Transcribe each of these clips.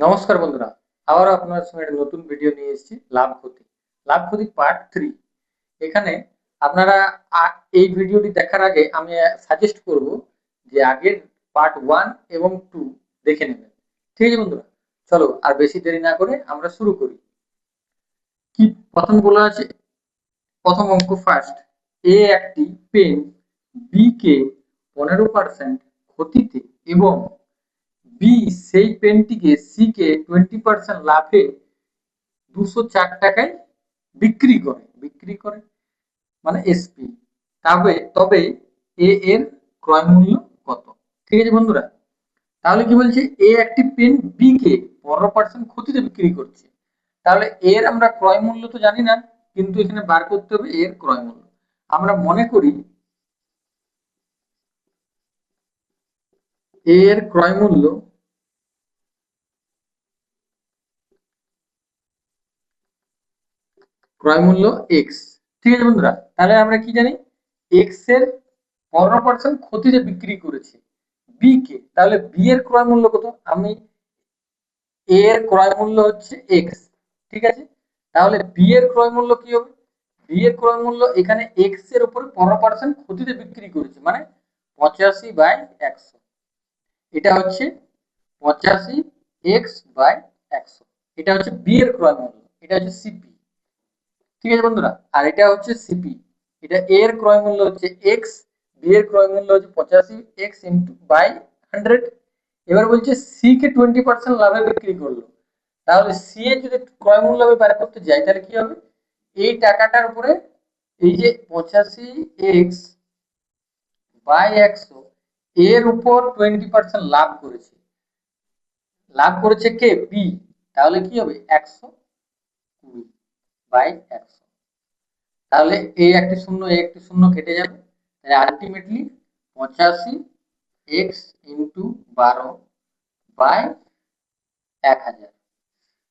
নমস্কার বন্ধুরা, আবার আপনার সঙ্গে একটা নতুন ভিডিও নিয়ে এসেছি। লাভ ক্ষতি পার্ট 3। এখানে আপনারা এই ভিডিওটি দেখার আগে আমি সাজেস্ট করব যে আগের পার্ট 1 এবং 2 দেখে নেবেন। ঠিক আছে বন্ধুরা, চলো আর বেশি দেরি না করে আমরা শুরু করি। কি প্রথম বলা আছে, প্রথম অঙ্ক ফার্স্ট। এ একটি পেন বি কে 15% ক্ষতিতে এবং বি সেই পেনটিকে সি কে 20% লাভে 204 টাকায় বিক্রি করে মানে এসপি। তবে এ এর ক্রয় মূল্য কত? ঠিক আছে বন্ধুরা, তাহলে কি বলছে, এ একটি পেন বি কে 15% ক্ষতিতে বিক্রি করছে। তাহলে এর আমরা ক্রয় মূল্য তো জানি না, কিন্তু এখানে বার করতে হবে এর ক্রয় মূল্য। আমরা মনে করি এর ক্রয় মূল্য এক্স। ঠিক আছে বন্ধুরা, তাহলে আমরা কি জানি, এক্স এর 15% ক্ষতিতে বিক্রি করেছে বি কে, তাহলে বি এর ক্রয় মূল্য কত? আমি এ এর ক্রয় মূল্য হচ্ছে এক্স, ঠিক আছে। তাহলে বি এর ক্রয় মূল্য কি হবে? বি এর ক্রয় মূল্য এখানে এক্স এর উপর 15% ক্ষতিতে বিক্রি করেছে মানে 85/100। এটা হচ্ছে 85x/100। এটা হচ্ছে বি এর ক্রয় মূল্য, এটা হচ্ছে সিপি। ঠিক আছে বন্ধুরা, আর এটা হচ্ছে সিপি। এটা এ এর ক্রয় মূল্য হচ্ছে এক্স, বি এর ক্রয় মূল্য হচ্ছে 85x ইন্টু বাই 100। এবার বলছে সি কে 20% লাভে বিক্রি করলো। তাহলে সি এর যদি ক্রয় মূল্য আমি বের করতে যাই, তাহলে কি হবে, এই টাকাটার উপরে এই যে 85x/100 এর উপর 20% লাভ করেছে কে? বি। তাহলে কি হবে, 120/100। তাহলে এই একটি শূন্য এই একটি শূন্য কেটে যাবে, তাহলে আলটিমেটলি 85x ইন্টু 12/1000।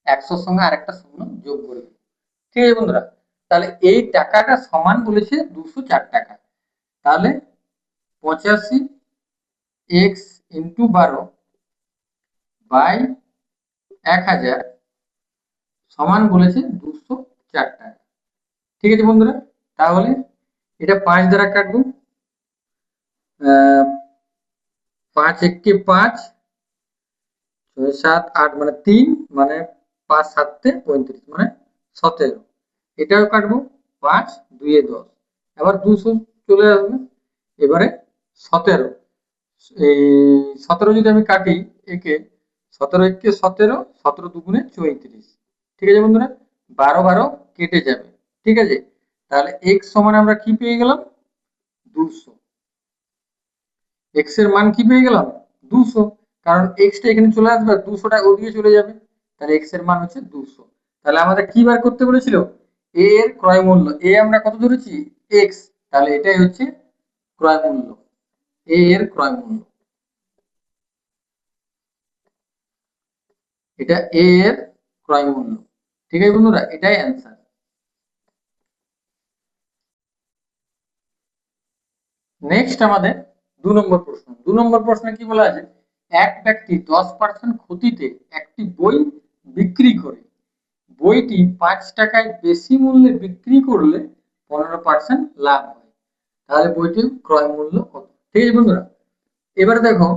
100 সঙ্গে আরেকটা শূন্য যোগ করে দেব। ঠিক আছে বন্ধুরা, তাহলে এই টাকাটা সমান বলেছে 204 টাকা। তাহলে 85x ইন্টু 12/1000 সমান বলেছে 204 টাকা। ঠিক আছে বন্ধুরা, তাহলে এটা 5 দ্বারা কাটবো। 5 একে 5, 6 7 8 মানে 3, মানে 5 7 35 মানে 17। এটাও কাটবো, 5 2 এ 10, আবার 200 চলে আসবে। এবারে 17, এই 17 যদি আমি কাটি একে, 17 একে 17, 17 দুগুণে 34। ঠিক আছে বন্ধুরা, 12 12 কেটে যাবে। ঠিক আছে, তাহলে x সমান আমরা কি পেয়ে গেলাম, 200। এক্স এর মান কি পেয়ে গেলাম, 200। কারণ এক্সটা এখানে চলে আসবে আর 200টা ওদিকে চলে যাবে, তাহলে এক্স এর মান হচ্ছে 200। তাহলে আমাদের কি বার করতে বলেছিল, এ এর ক্রয় মূল্য। এ আমরা কত ধরেছি, এক্স, তাহলে এটাই হচ্ছে ক্রয় মূল্য, এ এর ক্রয় মূল্য। এটা এ এর ক্রয় মূল্য। ঠিক আছে বন্ধুরা, এটাই অ্যান্সার। নেক্সট আমাদের 2 নম্বর প্রশ্ন। 2 নম্বর প্রশ্নে কি বলা আছে, এক ব্যক্তি 10% ক্ষতিতে একটি বই বিক্রি করে বইটি 5 টাকায় বেশি মূল্যে বিক্রি করলে 15% লাভ হয়। তাহলে বইটির ক্রয় মূল্য কত? ঠিক আছে বন্ধুরা, এবারে দেখো,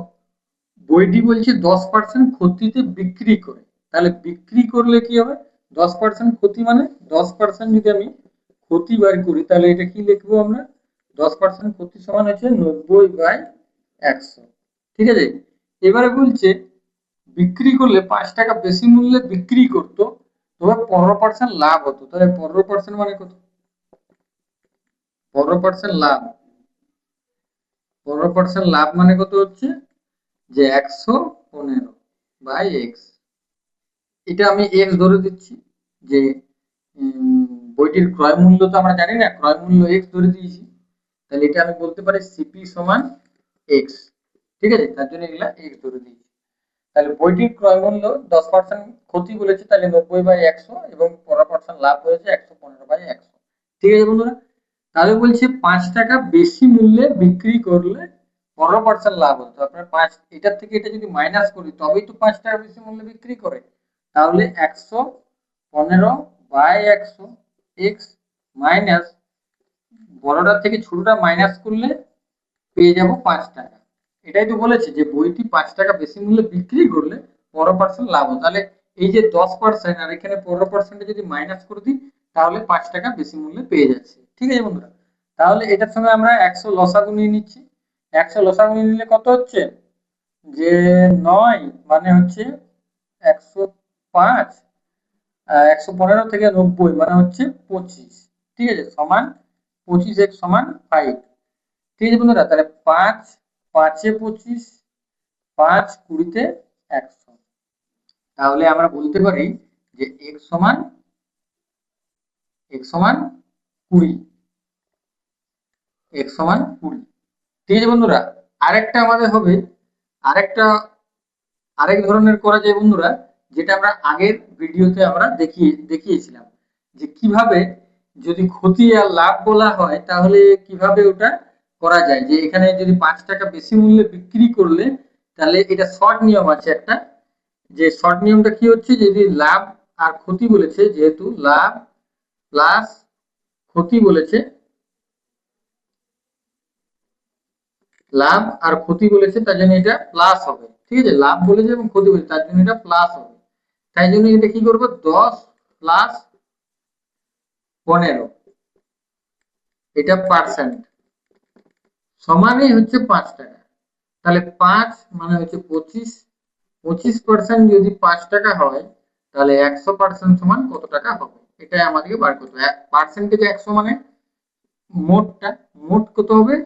বইটি বলছে 10% ক্ষতিতে বিক্রি করে, তাহলে বিক্রি করলে কি হবে, 10% ক্ষতি মানে 10% যদি আমি ক্ষতি বার করি, তাহলে এটা কি লিখবো আমরা, 10% ক্ষতি সমান হচ্ছে 90/100। ঠিক আছে, এবারে বলছে বিক্রি করলে 5 টাকা বেশি মূল্যে বিক্রি করতো, তবে 15% লাভ হতো। তাহলে 15% মানে কত, 15% লাভ, 15% লাভ মানে কত হচ্ছে, যে 115/x। এটা আমি এক্স ধরে দিচ্ছি, যে বইটির ক্রয় মূল্য তো আমরা জানি না, ক্রয় মূল্য এক্স ধরে দিয়েছি। তাহলে এটা আমি বলতে পারি সিপি সমান এক্স। ঠিক আছে, তার জন্য এগুলা এক্স ধরে দিয়েছি। তাহলে বইটির ক্রয় মূল্য 10% ক্ষতি বলেছে, তাহলে 90/100, এবং 15% লাভ হয়েছে 115/100। ঠিক আছে বন্ধুরা, তাহলে বলছে 5 টাকা বেশি মূল্যে বিক্রি করলে 15% লাভ হতো, আপনার 5 এটার থেকে এটা যদি মাইনাস করি তবেই তো 5 টাকা বেশি মূল্যে বিক্রি করে। তাহলে 115/100 এক্স মাইনাস বড়টার থেকে ছোটটা মাইনাস করলে পেয়ে যাব 5 টাকা। এটাই তো বলেছে যে বইটি 5 টাকা বেশি মূল্যে বিক্রি করলে 15% লাভ হয়। তাহলে এই যে 10% আর এখানে 15% যদি মাইনাস করে দিই তাহলে 5 টাকা বেশি মূল্যে পেয়ে যাচ্ছে। ঠিক আছে বন্ধুরা, তাহলে এটার সঙ্গে আমরা 100 লসাগু নিয়ে নিচ্ছি। 100 লসাগু নিয়ে নিলে কত হচ্ছে, যে 9 মানে হচ্ছে 105, 115 থেকে 90 মানে হচ্ছে 25। ঠিক আছে, সমান 25 সমান 5। ঠিক আছে বন্ধুরা, তাহলে 5 5 এ 25, 5 20 তে 100। তাহলে আমরা বলতে পারি যে x সমান 20, x সমান 20। ঠিক আছে বন্ধুরা, আরেকটা আমাদের হবে, আরেক ধরনের করা যায় বন্ধুরা, যেটা আমরা আগের ভিডিওতে আমরা দেখিয়েছিলাম যে কিভাবে যদি ক্ষতি আর লাভ বলা হয় তাহলে কিভাবে ওটা করা যায়। যে এখানে যদি 5 টাকা বেশি মূল্যে বিক্রি করলে তাহলে এটা শর্ট নিয়ম আছে একটা, যে শর্ট নিয়মটা কি হচ্ছে, যদি লাভ আর ক্ষতি বলেছে, যেহেতু লাভ প্লাস ক্ষতি বলেছে, লাভ আর ক্ষতি বলেছে তার জন্য এটা প্লাস হবে। ঠিক আছে, লাভ বলেছে এবং ক্ষতি বলেছে তার জন্য এটা প্লাস হবে। তাই জন্য এটা কি করবো, 10 প্লাস 15 এটা পার্সেন্ট সমানই হচ্ছে 5 টাকা। তাহলে 5 মানে হচ্ছে 25, 25% যদি 5 টাকা হয় তাহলে 100% সমান কত টাকা হবে, এটাই আমাদেরকে বার করতে হবে। পার্সেন্টেজ 100 মানে মোটটা, মোট কত হবে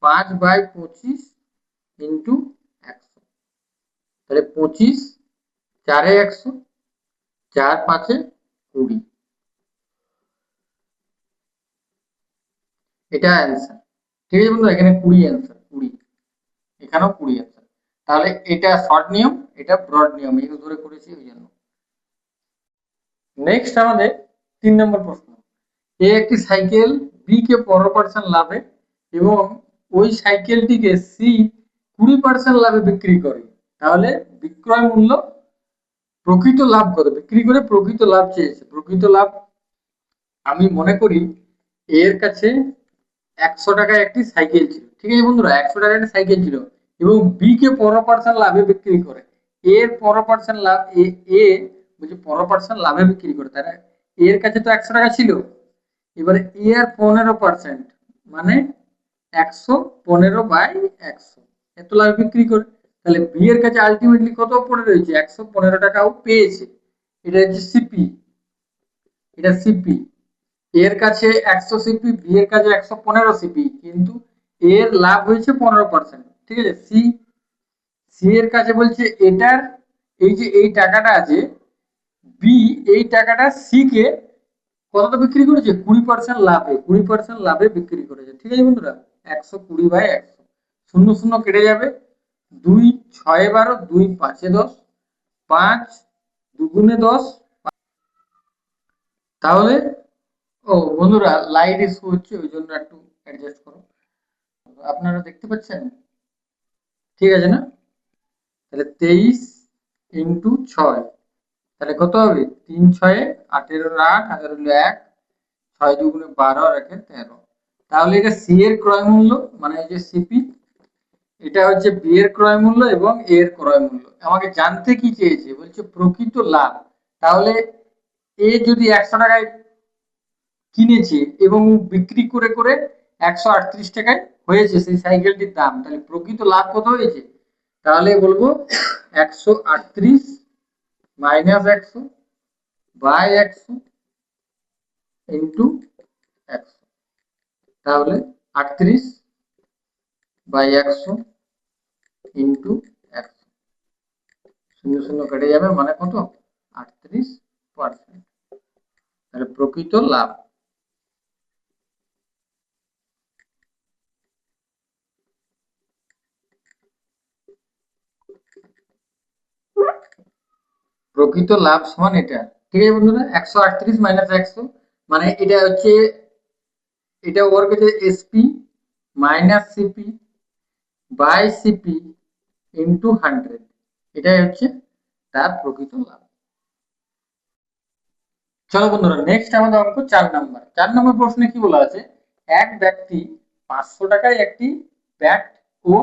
5/25 ইন্টু 100। তাহলে 25 4 এ 100, 4 5 এ 20, এটা অ্যান্সার। ঠিক আছে বন্ধু, এখানে 20 অ্যান্সার, 20, এখানেও 20 অ্যান্সার। তাহলে এটা শর্ট নিয়ম, এটা ব্রড নিয়ম, এই ধরে করেছি ওই জন্য। নেক্সট আমাদের 3 নম্বর প্রশ্ন, এ একটি সাইকেল বি কে 15% লাভে এবং ওই সাইকেলটিকে সি 20% লাভে বিক্রি করে, তাহলে বিক্রয় মূল্য প্রকৃত লাভ কত, বিক্রি করে প্রকৃত লাভ চেয়েছে। প্রকৃত লাভ আমি মনে করি এর কাছে 100 টাকায় একটি সাইকেল ছিল। ঠিক আছে বন্ধুরা, 100 টাকায় একটা সাইকেল ছিল এবং বি কে 15% লাভে বিক্রি করে, এর 15% লাভ এ বলছে 15% লাভে বিক্রি করে, তারা এর কাছে তো 100 টাকা ছিল, এবারে এ আর 15% মানে 115/100 এত লাভে বিক্রি করে। তাহলে বি এর কাছে আলটিমেটলি কত পড়ে রয়েছে, 115 টাকাও পেয়েছে। এটা হচ্ছে সিপি, এটা সিপি। এর কাছে 100 সিপি, বি এর কাছে 115 সিপি, কিন্তু এর লাভ হয়েছে 15%। ঠিক আছে, সি সি এর কাছে বলছে এটার এই যে এই টাকাটা আছে, বি এই টাকাটা সি কে কতটা বিক্রি করেছে, 20% লাভে, 20% লাভে বিক্রি করেছে। ঠিক আছে বন্ধুরা, 120/100, শূন্য শূন্য কেটে যাবে, 2 6 12, 2 5 10, 5 2 10। তাহলে ও বন্ধুরা, লাইট ইস্যু হচ্ছে ওই জন্য একটু অ্যাডজাস্ট করো, আপনারা দেখতে পাচ্ছেন, ঠিক আছে না? তাহলে 23 ইন্টু 6, তাহলে কত হবে, 3 6 18 8, 18 হলো 1, 6 2 12 আর 1 13। তাহলে এটা সি এর ক্রয় মূল্য, মানে এই যে সিপি, এটা হচ্ছে বি এর ক্রয় মূল্য এবং এ এর ক্রয় মূল্য। আমাকে জানতে কি চেয়েছে, বলছে প্রকৃত লাভ। তাহলে এ যদি 100 টাকায় কিনেছে এবং বিক্রি করে করে 138 টাকায় হয়েছে সেই সাইকেলটির দাম, তাহলে প্রকৃত লাভ কত হয়েছে, তাহলে বলবো 138 মাইনাস 100/100 ইন্টু 100। তাহলে 38/100 ইন্টু 100, শূন্য শূন্য কেটে যাবে, মানে কত 38%। তাহলে প্রকৃত লাভ, প্রকৃত লাভ সমান এটা। ঠিক আছে বন্ধুরা, 138 মাইনাস 100 মানে এটা হচ্ছে, এটা ওর কাছে SP minus CP by CP into 100, এটাই হচ্ছে তার প্রকৃত লাভ। চলো বন্ধুরা, নেক্সট আমাদের অঙ্ক 4 নম্বর। 4 নম্বর প্রশ্নে কি বলা আছে, এক ব্যক্তি 500 টাকায় একটি ব্যাট ও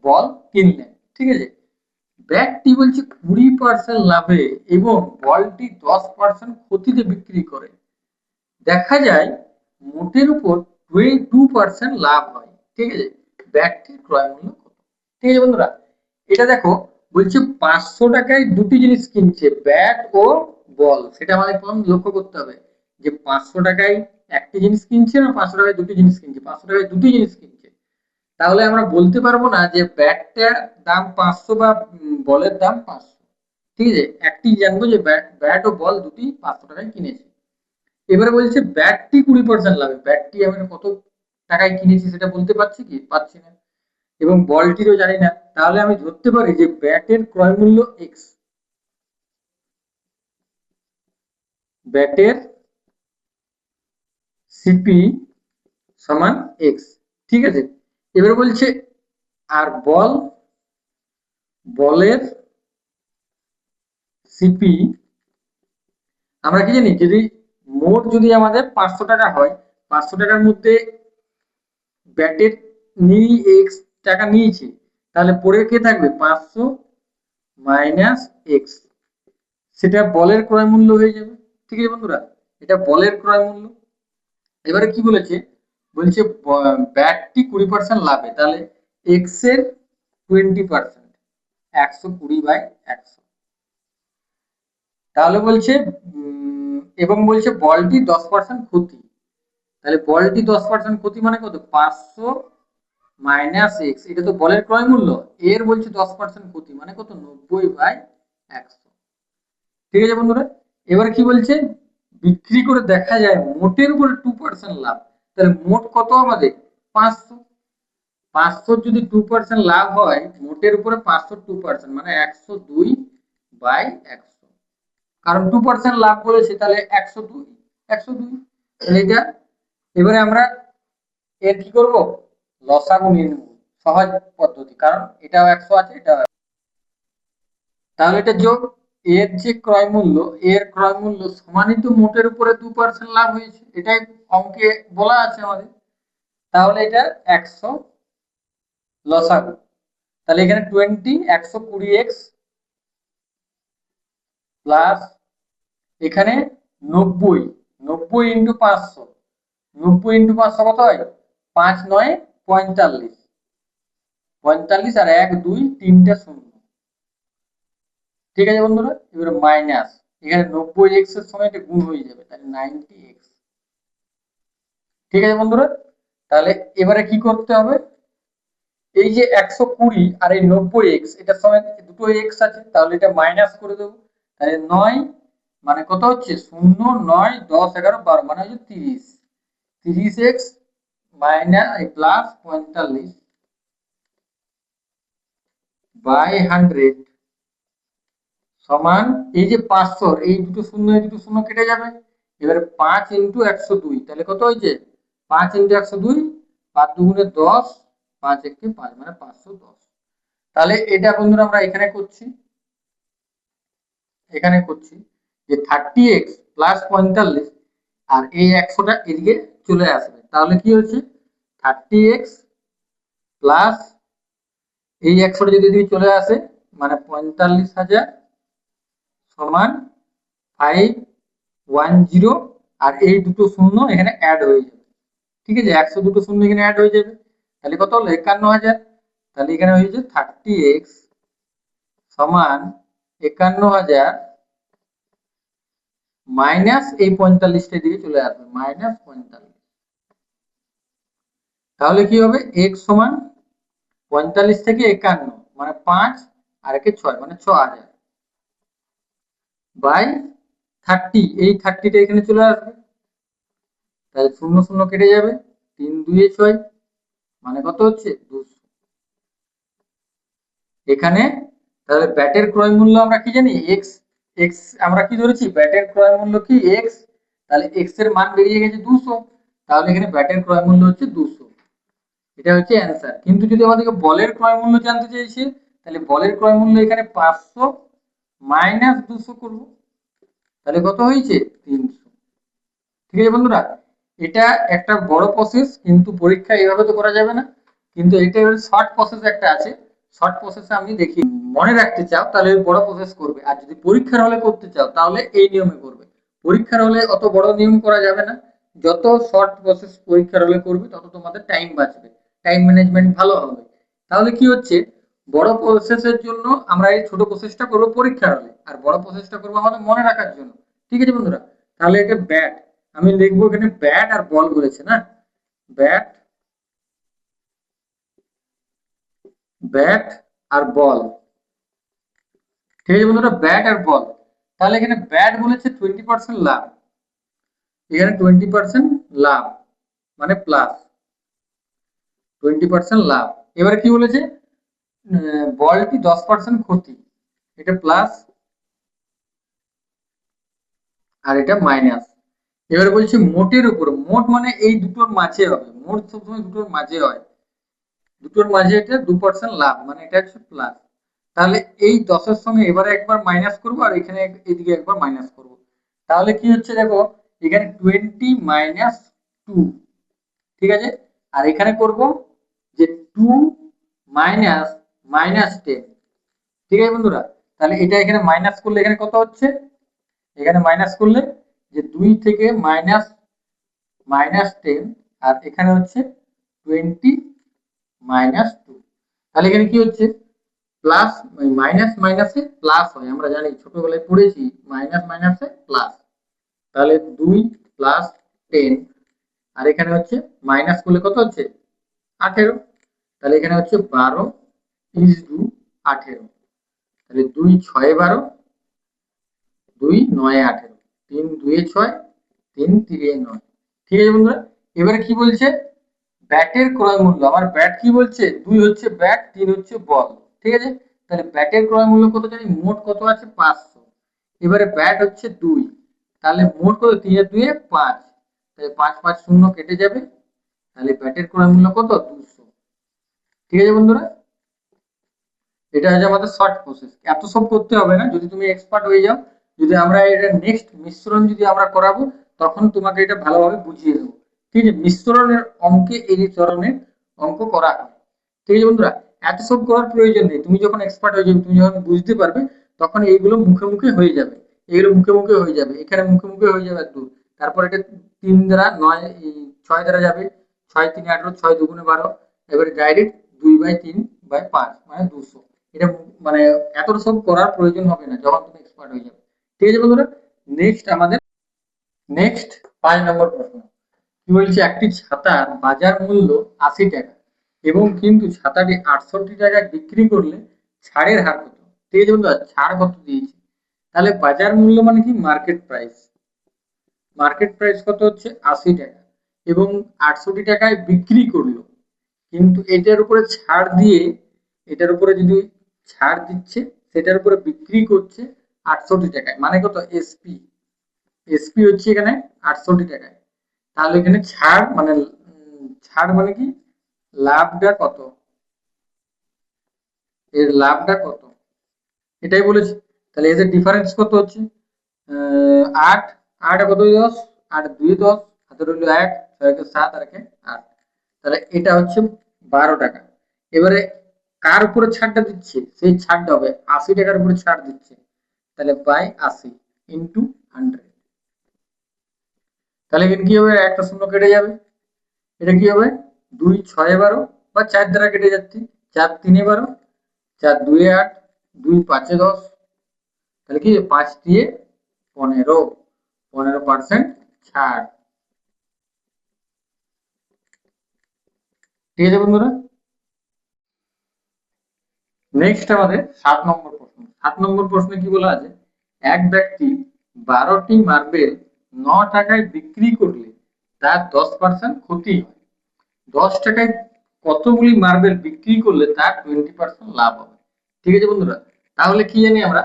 বল কিনলেন, ঠিক আছে। ব্যাটটি বলছে 20% লাভে এবং বলটি 10% ক্ষতিতে বিক্রি করে। দেখা যায় মোটের উপর 22% লাভ হয়, ঠিক আছে। ব্যাটটির ক্রয় মূল্য কত? ঠিক আছে বন্ধুরা, এটা দেখো, বলছে 500 টাকায় দুটি জিনিস কিনছে, ব্যাট ও বল। সেটা আমাদের প্রথম লক্ষ্য করতে হবে যে 500 টাকায় একটি জিনিস কিনছে না 500 টাকায় দুটি জিনিস কিনছে। 500 টাকায় দুটি জিনিস কিনছে, তাহলে আমরা বলতে পারবো না যে ব্যাটটার দাম 500 বা বলের দাম 500, ঠিক আছে। একটি জানবো যে ব্যাট ও বল দুটি 500 টাকায় কিনেছে। এবারে বলছে ব্যাটটি 20% লাভে, ব্যাটটি আমি কত টাকায় কিনেছি সেটা বলতে পারছি কি, পাচ্ছি না, এবং বলটিরও জানি না। তাহলে আমি ধরতে পারি যে ব্যাটের ক্রয় মূল্য এক্স, ব্যাটের সিপি সমান এক্স, ঠিক আছে। এবার বলছে আর বলের সিপি আমরা কি জানি, যদি মোট যদি আমাদের 500 টাকা হয়, 500 টাকার মধ্যে ব্যাটের নিই এক্স টাকা নিয়েছি, তাহলে পরে কে থাকবে 500 মাইনাস এক্স, সেটা বলের ক্রয় মূল্য হয়ে যাবে, ঠিক আছে বন্ধুরা। এটা বলের ক্রয় মূল্য। এবারে কি বলেছে, বলছে ব্যাটটি 20% লাভে, তাহলে এক্স এর 20%, 120/100। তাহলে বলছে এবং বলছে বলটি 10% ক্ষতি, তাহলে বলটি 10% ক্ষতি মানে কত, 500 মাইনাস এক্স, এটা তো বলের ক্রয় মূল্য, এর বলছে 10% ক্ষতি মানে কত, 90/100, ঠিক আছে বন্ধুরা। এবার কি বলছে, বিক্রি করে দেখা যায় মোটের উপরে 2% লাভ, তাহলে মোট কত আমাদের 500, 500 যদি 2% লাভ হয়, মোটের উপরে 500 2% মানে 102/100, কারণ 2% লাভ বলেছে, তাহলে 102, তাহলে এটা। এবারে আমরা এর কি করব, লসাগু নিয়ে নেব, সহজ পদ্ধতি, কারণ এটাও 100 আছে, এটাও। তাহলে এটা যোগ, এর যে ক্রয় মূল্য, এর ক্রয় মূল্য সমানিত মোটের উপরে 2% লাভ হয়েছে, এটাই অঙ্কে বলা আছে আমাদের। তাহলে এটা 100 লসাগু, তাহলে এখানে 120x প্লাস এখানে 90 ইন্টু 500, 90 ইন্টু 500 কত হয়, 5 9 45, 45 আর 1 2 3টে শূন্য, ঠিক আছে বন্ধুরা। এবারে মাইনাস এখানে 90x এর সময় এটা গুণ হয়ে যাবে, তাহলে 90x, ঠিক আছে বন্ধুরা। তাহলে এবারে কি করতে হবে, এই যে 120 আর এই 90x, এটার সময় দুটো x আছে, তাহলে এটা মাইনাস করে দেবো, তাহলে 9 মানে কত হচ্ছে 0 9 10 11 12 মানে হচ্ছে 30, 30x মাইনাস প্লাস 45 বাই 100 সমান, এই যে 500 এই দুটো শূন্য কেটে যাবে। এবারে 5 ইন্টু 102, তাহলে কত হয়েছে 5 ইন্টু 102, 5 দুগুণে 10, 5 একে 5 মানে 510। তাহলে এটা বন্ধুরা আমরা এখানে করছি যে 30x প্লাস 45, আর এই 100টা এদিকে চলে আসবে, তাহলে কি হচ্ছে 30x প্লাস এই 100টা যদি এদিকে চলে আসে মানে 45,000 সমান 510, আর এই দুটো শূন্য এখানে অ্যাড হয়ে যাবে, ঠিক আছে। 100 দুটো শূন্য এখানে অ্যাড হয়ে যাবে, তাহলে কত হলো 51,000, তাহলে এখানে হয়েছে 30x সমান 51,000 মাইনাস এই 45টা দিকে চলে আসবে -45, তাহলে কি হবে x সমান 45 থেকে 51 মানে 5 আর একে 6 মানে 6,000 বাই 30, এই 30টা এখানে চলে আসবে, তাহলে শূন্য শূন্য কেটে যাবে, 3 2 6 মানে কত হচ্ছে 200। এখানে তাহলে ব্যাটের ক্রয় মূল্য আমরা কি জানি, এক্স আমরা কি ধরেছি, ব্যাটের ক্রয় মূল্য কি এক্স, তাহলে এক্স এর মান বেরিয়ে গেছে 200, তাহলে এখানে ব্যাটের ক্রয় মূল্য হচ্ছে 200। এটা হচ্ছে অ্যান্সার। কিন্তু যদি আমাদেরকে বলের ক্রয় মূল্য জানতে চাইছে, তাহলে বলের ক্রয় মূল্য এখানে 500 মাইনাস 200 করব, তাহলে কত হয়েছে 300। ঠিক আছে বন্ধুরা, এটা একটা বড় প্রসেস, কিন্তু পরীক্ষা এইভাবে তো করা যাবে না, কিন্তু এটা শর্ট প্রসেস একটা আছে, শর্ট প্রসেসে আমি দেখি মনে রাখতে চাও তাহলে বড় প্রসেস করবে, আর যদি পরীক্ষার হলে করতে চাও তাহলে এই নিয়মে করবে। পরীক্ষার হলে অত বড় নিয়ম করা যাবে না, যত শর্ট প্রসেস পরীক্ষার হলে করবে তত তোমাদের টাইম বাঁচবে, টাইম ম্যানেজমেন্ট ভালো হবে। তাহলে কি হচ্ছে, বড় প্রসেসের জন্য আমরা এই ছোট প্রসেসটা করবো পরীক্ষার হলে, আর বড় প্রসেসটা করবো আমাদের মনে রাখার জন্য। ঠিক আছে বন্ধুরা, তাহলে এটা ব্যাট, আমি লিখবো এখানে ব্যাট আর বল বলেছে না, ব্যাট, ব্যাট আর বল। ঠিক আছে বন্ধুরা, ব্যাট আর বল। তাহলে এখানে ব্যাট বলেছে 20% লাভ, এখানে 20% লাভ মানে প্লাস 20% লাভ। এবারে কি বলেছে, বলটি 10% ক্ষতি, এটা প্লাস আর এটা মাইনাস। এবারে বলছি মোটের উপর, মোট মানে এই দুটোর মাঝে হবে, মোট সবসময় দুটোর মাঝে হয়, দুটোর মাঝে এটা 2% লাভ মানে এটা হচ্ছে প্লাস। তাহলে এই 10-এর সঙ্গে এবারে একবার মাইনাস করবো আর এখানে এদিকে একবার মাইনাস করব, তাহলে কি হচ্ছে দেখো, এখানে 20 মাইনাস 2, ঠিক আছে, আর এখানে করব যে 2 মাইনাস মাইনাস 10। ঠিক আছে বন্ধুরা, তাহলে এটা এখানে মাইনাস করলে এখানে কত হচ্ছে, এখানে মাইনাস করলে যে 2 থেকে মাইনাস মাইনাস 10, আর এখানে হচ্ছে 20 মাইনাস 2। তাহলে এখানে কি হচ্ছে, প্লাস মাইনাস মাইনাসে প্লাস হয়, আমরা জানি ছোটবেলায় পড়েছি মাইনাস মাইনাসে প্লাস। তাহলে 2 প্লাস 10, আর এখানে হচ্ছে মাইনাস করলে কত হচ্ছে 18, তাহলে এখানে হচ্ছে 12 ইজ টু 18, তাহলে 2 6 12, 2 9 18, 3 2 6, 3 3 9। ঠিক আছে বন্ধুরা, এবারে কি বলছে, ব্যাটের ক্রয় মূল্য, আমার ব্যাট কি বলছে 2 হচ্ছে ব্যাট, 3 হচ্ছে বল। ঠিক আছে, তাহলে ব্যাটের ক্রয় মূল্য কত জানি, মোট কত আছে 500, এবারে ব্যাট হচ্ছে 2, তাহলে মোট কত 3 এর 2 এ 5, তাহলে 5 5 0 কেটে যাবে, তাহলে ব্যাটের ক্রয় মূল্য কত 200। ঠিক আছে বন্ধুরা, এটা হচ্ছে আমাদের শর্ট প্রসেস, এত সব করতে হবে না যদি তুমি এক্সপার্ট হয়ে যাও। যদি আমরা এটা নেক্সট মিশ্রণ যদি আমরা করাবো তখন তোমাকে এটা ভালোভাবে বুঝিয়ে দেবো। ঠিক আছে, মিশ্রণের অঙ্কে এই ধরনের অঙ্ক করা হয়। ঠিক আছে বন্ধুরা, এত সব করার প্রয়োজন নেই, তুমি যখন এক্সপার্ট হয়ে যাবে, তুমি যখন বুঝতে পারবে, তখন এইগুলো মুখে মুখে হয়ে যাবে, এগুলো মুখে মুখে হয়ে যাবে, এখানে মুখে মুখে হয়ে যাবে একটু। তারপর এটা 3 দ্বারা 9 6 দ্বারা যাবে, 6 3 18, 6 2 12, এবারে ডাইরেক্ট 2/3/5 মানে 200। এটা মানে এত সব করার প্রয়োজন হবে না যখন তুমি এক্সপার্ট হয়ে যাবে। ঠিক আছে বন্ধুরা, নেক্সট আমাদের নেক্সট 5 নম্বর প্রশ্ন কি বলছে, একটি ছাতার বাজার মূল্য 80 টাকা এবং কিন্তু ছাতাটি 68 টাকায় বিক্রি করলে ছাড়ের হার কত। ঠিক আছে বন্ধুরা, ছাড় কত দিয়েছে, তাহলে বাজার মূল্য মানে কি মার্কেট প্রাইস, মার্কেট প্রাইস কত হচ্ছে 80 টাকা এবং 68 টাকায় বিক্রি করলো, কিন্তু এটার উপরে ছাড় দিয়ে, এটার উপরে যদি ছাড় দিচ্ছে সেটার উপরে বিক্রি করছে 68 টাকায়, মানে কত এসপি, এসপি হচ্ছে এখানে 68 টাকায়। তাহলে এখানে ছাড় মানে ছাড় মানে কি লাভটা কত, এর লাভটা কত এটাই বলেছি। তাহলে এদের ডিফারেন্স কত হচ্ছে 8, 8 কত 10, 8 2 10, হাতে রইল 1, 6 7 আর 8, তাহলে এটা হচ্ছে 12 টাকা। এবারে কার উপরে ছাড়টা দিচ্ছে, সেই ছাড়টা হবে 80 টাকার উপরে ছাড় দিচ্ছে, তাহলে বাই 80 ইন্টু 100। তাহলে এখানে কি হবে, একটা শূন্য কেটে যাবে, এটা কি হবে 2 6 12 বা 4 দ্বারা কেটে যাচ্ছে, 4 3 12, 4 2 8, 2 5 10, তাহলে কি 5 দিয়ে 15, 15% ছাড়। ঠিক আছে বন্ধুরা, নেক্সট আমাদের 7 নম্বর প্রশ্ন। 7 নম্বর প্রশ্নে কি বলা আছে, এক ব্যক্তি 12টি মার্বেল 9 টাকায় বিক্রি করলে তার 10% ক্ষতি হয়, 10 টাকায় কতগুলি মার্বেল বিক্রি করলে তার 20% লাভ হবে। ঠিক আছে বন্ধুরা, তাহলে কি জানি আমরা,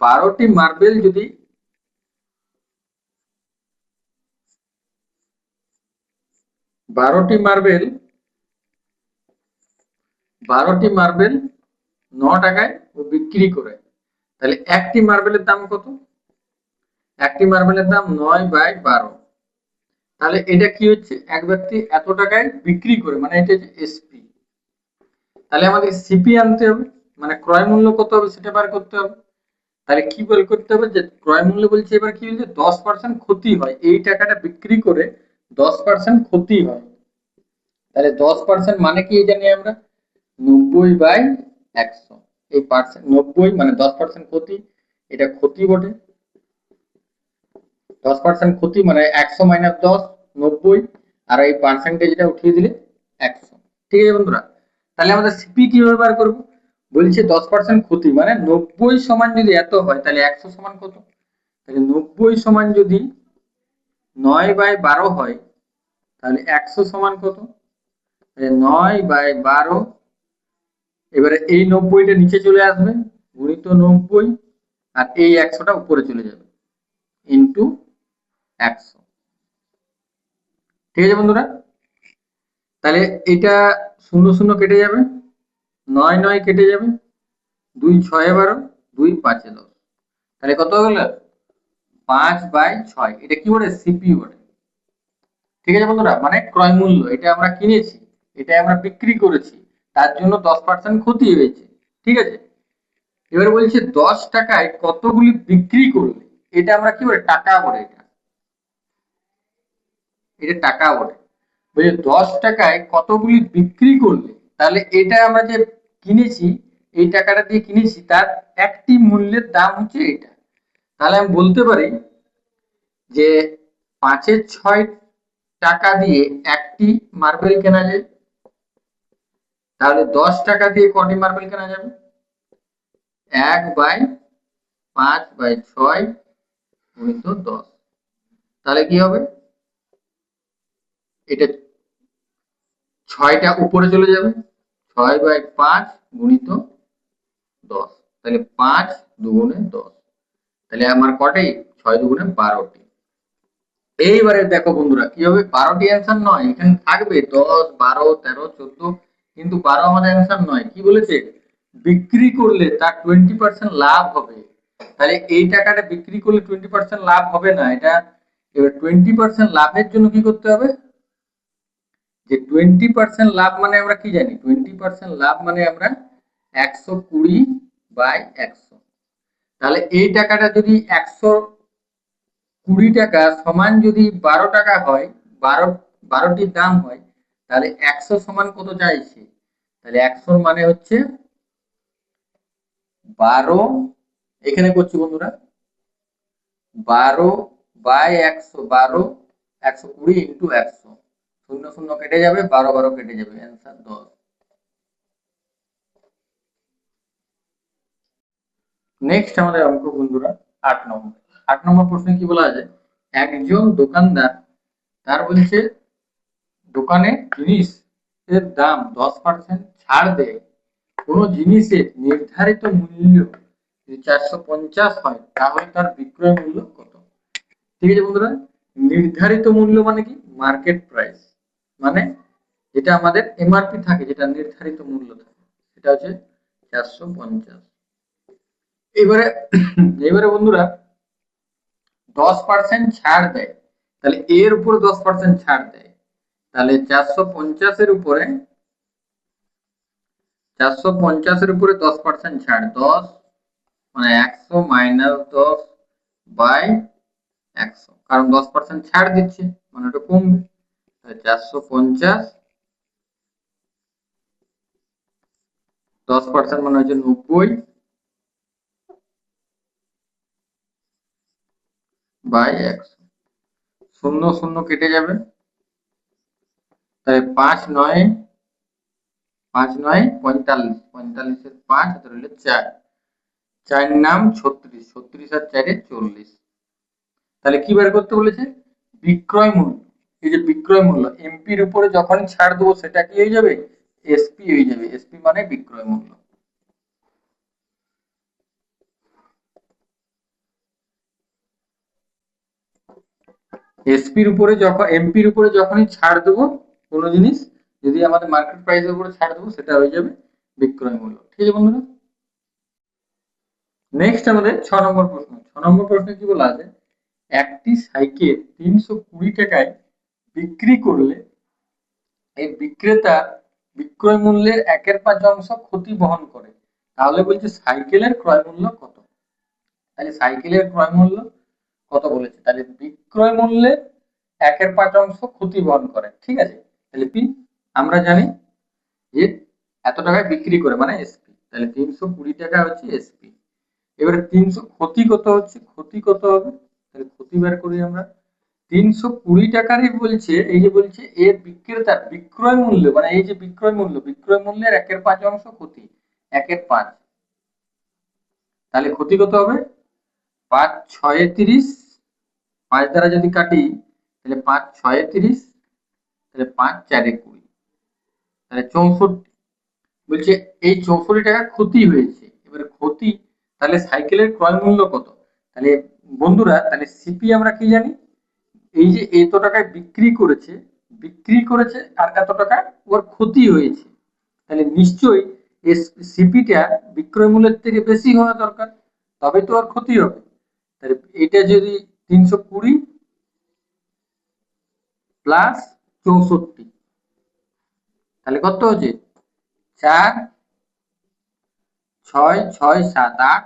12টি মার্বেল যদি 12টি মার্বেল 12টি মার্বেল 9 টাকায় ও বিক্রি করে, তাহলে একটি মার্বেলের দাম কত? একটি মার্বেলের দাম 9/12। তাহলে এটা কি হচ্ছে, এক ব্যক্তি এত টাকায় বিক্রি করে, মানে এটা হচ্ছে এসপি। তাহলে আমাদের সিপি আনতে হবে, মানে ক্রয় মূল্য কত হবে সেটা বার করতে হবে। তাহলে কি বের করতে হবে, যে ক্রয় মূল্য বলছে এবার কি হচ্ছে 10% ক্ষতি হয়, এই টাকাটা বিক্রি করে 10% ক্ষতি হয়। তাহলে 10% মানে কি জানি আমরা, 90/100। এই পার্সেন্ট 90 মানে 10% ক্ষতি, এটা ক্ষতি বটে। 10% ক্ষতি মানে 100 - 10 90, আর এই পার্সেন্টেজটা উঠিয়ে দিলে 100। ঠিক আছে বন্ধুরা, তাহলে আমাদের সিপি কিভাবে বার করবো, বলছে 10% ক্ষতি মানে 90 সমান যদি এত হয়, তাহলে 100 সমান কত? তাহলে 90 সমান যদি 9/12 হয়, তাহলে 100 সমান কত? 9/12, এবারে এই 90টা নিচে চলে আসবে, গুণিত 90, আর এই 100টা উপরে চলে যাবে, ইন্টু 100। ঠিক আছে বন্ধুরা, তাহলে এটা 0 0 কেটে যাবে, 9 9 কেটে যাবে, 2 6 12, 2 5 10। তাহলে কত হলো? 5/6। এটা কি বলে, সিপি বলে। ঠিক আছে বন্ধুরা, মানে ক্রয় মূল্য, এটা আমরা কিনেছি, এটা আমরা বিক্রি করেছি, তার জন্য 10% ক্ষতি হয়েছে। ঠিক আছে, এবার বলছে 10 টাকায় কতগুলি বিক্রি করলে, এটা আমরা কি বলে, টাকা বলে। এটা এটা টাকা বলে। বলছে 10 টাকায় কতগুলি বিক্রি করলে, তাহলে এটা আমরা যে কিনেছি, এই টাকাটা দিয়ে কিনেছি, তার একটি মূল্যের দাম হচ্ছে এটা। তাহলে আমি বলতে পারি যে 5/6 টাকা দিয়ে একটি মার্বেল কেনা যায়। তাহলে 10 টাকা দিয়ে কটি মার্বেল কেনা যাবে? 1/5/6 গুণিত 10। তাহলে কি হবে, এটা 6টা উপরে চলে যাবে, 6/5 গুণিত 10। তাহলে 5 দুগুণে 10। তাহলে আমার কটাই, 6 দুগুণে 12টি। এইবারে দেখো বন্ধুরা কি হবে, 12টি অ্যান্সার নয়, এখানে থাকবে 10 12 13 14, কিন্তু 12 আমাদের অ্যান্সার নয়। কি বলেছে, বিক্রি করলে তার 20% লাভ হবে। তাহলে এই টাকাটা বিক্রি করলে 20% লাভ হবে না, এটা এবার 20% লাভের জন্য কি করতে হবে, যে 20% লাভ মানে আমরা কি জানি, 20% লাভ মানে আমরা 120/100। তাহলে এই টাকাটা যদি 120 টাকা সমান যদি 12 টাকা হয়, 12টির দাম হয়, তাহলে 100 সমান কত চাইছে, তাহলে 100 মানে হচ্ছে 12, এখানে করছি বন্ধুরা, 12/100, 12 120 ইন্টু 100, 0 0 কেটে যাবে, 12 12 কেটে যাবে, অ্যান্সার 10। নেক্সট আমাদের অঙ্ক বন্ধুরা 8 নম্বর। 8 নম্বর প্রশ্নে কি বলা আছে, একজন দোকানদার, তার বলছে দোকানে জিনিস এর দাম 10% ছাড় দেয়, কোন জিনিসের নির্ধারিত মূল্য যদি 450 হয়, তাহলে তার বিক্রয় মূল্য কত? ঠিক আছে বন্ধুরা, নির্ধারিত মূল্য মানে কি, মার্কেট প্রাইস, মানে যেটা আমাদের এমআরপি থাকে, যেটা নির্ধারিত মূল্য থাকে, সেটা হচ্ছে 450। এবারে এবারে বন্ধুরা 10% ছাড় দেয়, তাহলে এর উপরে 10% ছাড় দেয়, তাহলে 450-এর উপরে 10% ছাড়, 10 মানে 100 মাইনাস 10/100, কারণ 10% ছাড় দিচ্ছে মানে ওটা কমবে। 450, 10% মানে হচ্ছে 90/100, 0 0 কেটে যাবে, তাই 5 9 5 9 45, 45-এর 5 হাতে রইল 4, 4 নাম 36, 36 আর 4 40। তাহলে কি বের করতে বলেছে, বিক্রয় মূল্য। এই যে বিক্রয় মূল্য, এমপির উপরে যখন ছাড় দেবো সেটা কি হয়ে যাবে, এসপি হয়ে যাবে। এসপি মানে বিক্রয় মূল্য। এসপির উপরে যখন, এমপির উপরে যখনই ছাড় দেবো কোনো জিনিস, যদি আমাদের মার্কেট প্রাইসের উপরে ছাড় দেবো, সেটা হয়ে যাবে বিক্রয় মূল্য। ঠিক আছে বন্ধুরা, নেক্সট আমাদের 6 নম্বর প্রশ্ন। 6 নম্বর প্রশ্নে কি বলা আছে, একটি সাইকেল 320 টাকায় বিক্রি করলে এই বিক্রেতা বিক্রয় মূল্যের 1/5 ক্ষতি বহন করে। তাহলে বলছে সাইকেলের ক্রয় মূল্য কত। তাহলে সাইকেলের ক্রয় মূল্য কত বলেছে, তাহলে বিক্রয় মূল্যের 1/5 ক্ষতি বহন করে। ঠিক আছে, তাহলে পি আমরা জানি যে এত টাকায় বিক্রি করে মানে এসপি, তাহলে 320 টাকা হচ্ছে এসপি। এবারে 300 ক্ষতি কত হচ্ছে, ক্ষতি কত হবে, তাহলে ক্ষতি বের করি আমরা। 320 টাকারই বলছে, এই যে বলছে এর বিক্রেতার বিক্রয় মূল্য মানে এই যে বিক্রয় মূল্য, বিক্রয় মূল্যের 1/5 ক্ষতি, 1/5, তাহলে ক্ষতি কত হবে, 5 6 30, 5 দ্বারা যদি কাটি তাহলে 5 6 30, তাহলে 5 4 20, তাহলে 64। বলছে এই 64 টাকা ক্ষতি হয়েছে। এবারে ক্ষতি, তাহলে সাইকেলের ক্রয় মূল্য কত, তাহলে বন্ধুরা তাহলে সিপি আমরা কি জানি, এই যে এত টাকায় বিক্রি করেছে, বিক্রি করেছে আর এত টাকা ওর ক্ষতি হয়েছে, তাহলে নিশ্চয়ই সিপিটা বিক্রয় মূল্যের থেকে বেশি হওয়া দরকার, তবে তো আর ক্ষতি হবে। তাহলে এটা যদি 320 প্লাস 64, তাহলে কত হচ্ছে 4 6 6 7 8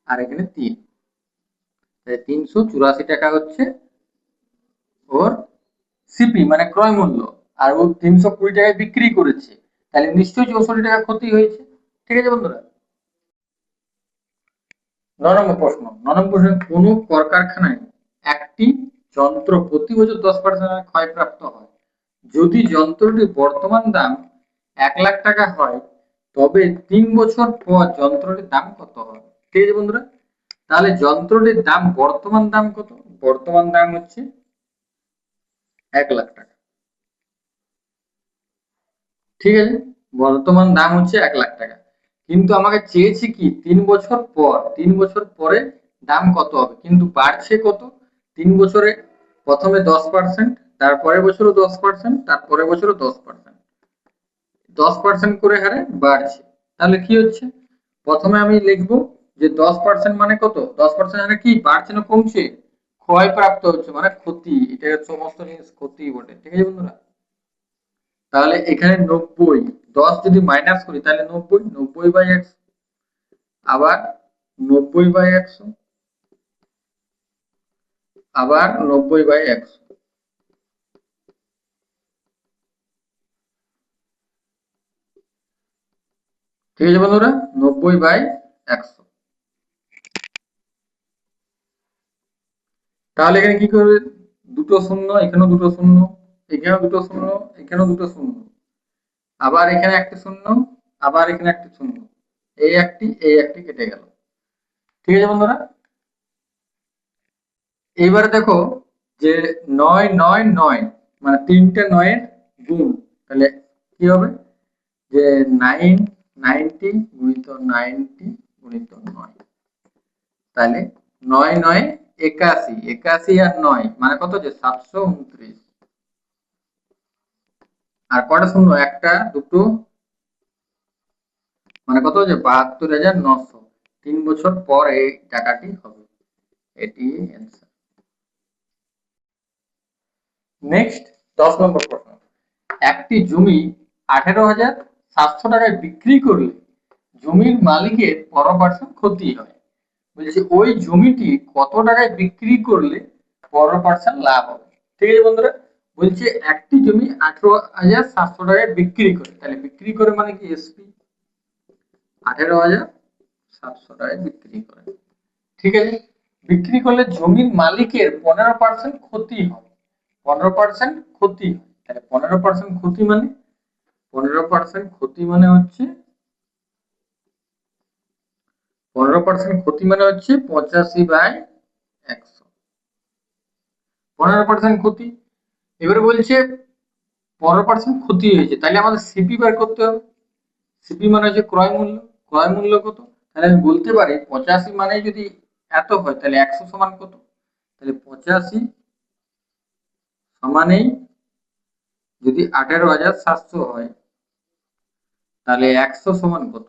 আর এখানে 3, তাহলে 384 টাকা হচ্ছে ওর সিপি মানে ক্রয় মূল্য, আর ও 320 টাকায় বিক্রি করেছে, তাহলে নিশ্চয়ই 64 টাকা ক্ষতি হয়েছে। ঠিক আছে বন্ধুরা, 9 নম্বর প্রশ্ন। 9 নম্বর প্রশ্ন, কোন কলকারখানায় একটি যন্ত্র প্রতি বছর 10% ক্ষয়প্রাপ্ত হয়, যদি যন্ত্রটির বর্তমান দাম 1 লাখ টাকা হয়, তবে 3 বছর পর যন্ত্রটির দাম কত হবে। ঠিক আছে বন্ধুরা, তাহলে যন্ত্রটির দাম বর্তমান দাম কত, বর্তমান দাম হচ্ছে 1 লাখ টাকা। ঠিক আছে, বর্তমান দাম হচ্ছে 1 লাখ টাকা, কিন্তু আমাকে চেয়েছি কি 3 বছর পর, 3 বছর পরে দাম কত হবে, কিন্তু বাড়ছে কত, 3 বছরে প্রথমে 10%, তারপরের বছরও 10%, তারপরের বছরও 10%, 10% করে হারে বাড়ছে। তাহলে কি হচ্ছে, প্রথমে আমি লিখবো যে 10% মানে কত, 10% মানে কি বাড়ছে না কমছে, ক্ষয়প্রাপ্ত হচ্ছে মানে ক্ষতি, এটা সমস্ত জিনিস ক্ষতি বটে। ঠিক আছে বন্ধুরা, তাহলে এখানে 90, 10 যদি মাইনাস করি তাহলে 90, 90/100, আবার 90/100, আবার 90/100। ঠিক আছে বন্ধুরা, 90/100। তাহলে এখানে কি করবে, দুটো শূন্য, এখানেও দুটো শূন্য, এখানেও দুটো শূন্য, এখানেও দুটো শূন্য, আবার এখানে একটা শূন্য, আবার এখানে একটা শূন্য, এই একটি কেটে গেল। ঠিক আছে বন্ধুরা, এইবারে দেখো যে 9 9 9 মানে তিনটে 9-এর গুণ, তাহলে কি হবে যে 90 গুণিত 90 গুণিত 9, তাহলে 9 9 81, 81 আর 9 মানে কত হচ্ছে 729, আর কটা শূন্য, একটা দুটো মানে কত হচ্ছে 72,900। 3 বছর পর এই টাকাটি হবে, এটি অ্যান্সার। নেক্সট 10 নম্বর প্রশ্ন, একটি জমি 18,700 টাকায় বিক্রি করলে জমির মালিকের 15% ক্ষতি হয়। বলছে ওই জমিটি কত টাকায় বিক্রি করলে 15% লাভ হবে। ঠিক আছে বন্ধুরা, বলছে একটি জমি 18,700 টাকায় বিক্রি করে, তাহলে বিক্রি করে মানে কি এসপি, 18,700 টাকায় বিক্রি করে। ঠিক আছে, বিক্রি করলে জমির মালিকের 15% ক্ষতি হয়, 15% ক্ষতি হয়, তাহলে 15% ক্ষতি মানে 15% ক্ষতি মানে হচ্ছে 15% ক্ষতি মানে হচ্ছে 85/100, 15% ক্ষতি। এবারে বলছে 15% ক্ষতি হয়েছে, তাহলে আমাদের সিপি বার করতে হবে। সিপি মানে হচ্ছে ক্রয় মূল্য, ক্রয় মূল্য কত, তাহলে আমি বলতে পারি 85 মানে যদি এত হয় তাহলে 100 সমান কত, তাহলে 85 সমানেই যদি 18,700 হয়, তাহলে 100 সমান কত?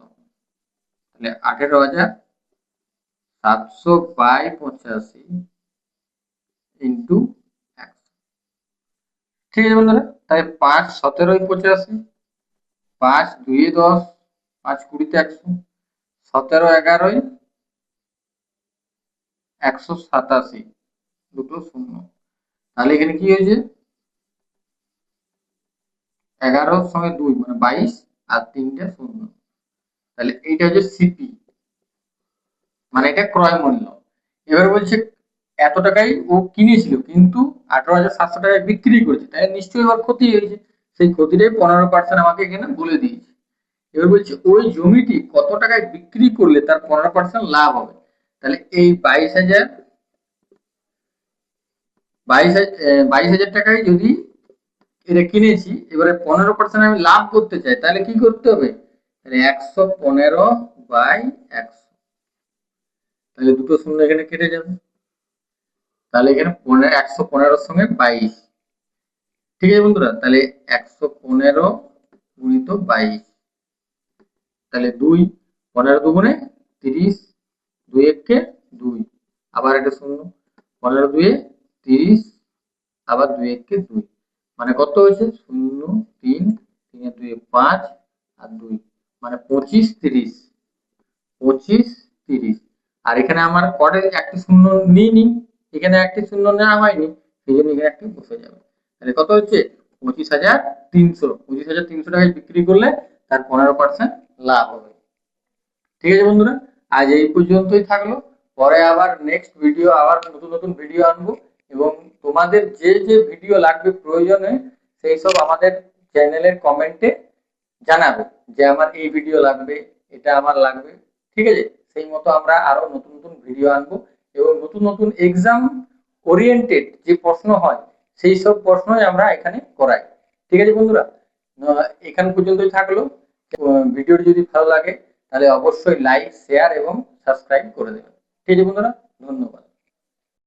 তাহলে 18,700 বাই 85 ইন্টু 100। ঠিক আছে বন্ধুরা, তাহলে 5 17 85, 5 2 10, 5 20 100, 17 11 187, দুটো শূন্য। তাহলে এখানে কি হয়েছে? 11 সঙ্গে 2 মানে 22 আর 3টে শূন্য। তাহলে এইটা হচ্ছে সিপি, মানে এটা ক্রয় মূল্য। এবার বলছে এত টাকায় ও কিনেছিল কিন্তু 18,700 টাকায় বিক্রি করেছে, তাই নিশ্চয়ই এবার ক্ষতি হয়েছে। সেই ক্ষতিটাই 15% আমাকে এখানে বলে দিয়েছে। এবার বলছে ওই জমিটি কত টাকায় বিক্রি করলে তার 15% লাভ হবে। তাহলে এই 22,000 টাকায় যদি এটা কিনেছি, এবারে 15% আমি লাভ করতে চাই, তাহলে কি করতে হবে? 115 বাই 100, তাহলে দুটো শূন্য এখানে কেটে যাবে। তাহলে এখানে 115 সঙ্গে 22, ঠিক আছে বন্ধুরা। তাহলে 115 গুণিত 22, তাহলে 2, 15 দুগুণে 30, 2 একে 2, আবার একটা শূন্য, 15 2 30, আবার 2 একে 2, মানে কত হয়েছে? 0 3 3 2 5 আর 2 মানে 25 30, 25 30। আর এখানে আমার কটে একটি শূন্য নিইনি, এখানে একটি শূন্য নেওয়া হয়নি, সেই জন্য এখানে একটি বসে যাবে। তাহলে কত হচ্ছে? 25,300। 25,300 টাকায় বিক্রি করলে তার 15% লাভ হবে। ঠিক আছে বন্ধুরা, আজ এই পর্যন্তই থাকলো। পরে আবার নেক্সট ভিডিও, আবার নতুন নতুন ভিডিও আনবো, এবং তোমাদের যে যে ভিডিও লাগবে প্রয়োজনে সেই সব আমাদের চ্যানেলের কমেন্টে জানাবে যে আমার এই ভিডিও লাগবে, এটা আমার লাগবে। ঠিক আছে, সেই মতো আমরা আরো নতুন নতুন ভিডিও আনবো, এবং নতুন নতুন এক্সাম ওরিয়েন্টেড যে প্রশ্ন হয় সেই সব প্রশ্নই আমরা এখানে করাই। ঠিক আছে বন্ধুরা, এখান পর্যন্তই থাকলো। ভিডিওটি যদি ভালো লাগে তাহলে অবশ্যই লাইক শেয়ার এবং সাবস্ক্রাইব করে দেবেন। ঠিক আছে বন্ধুরা, ধন্যবাদ।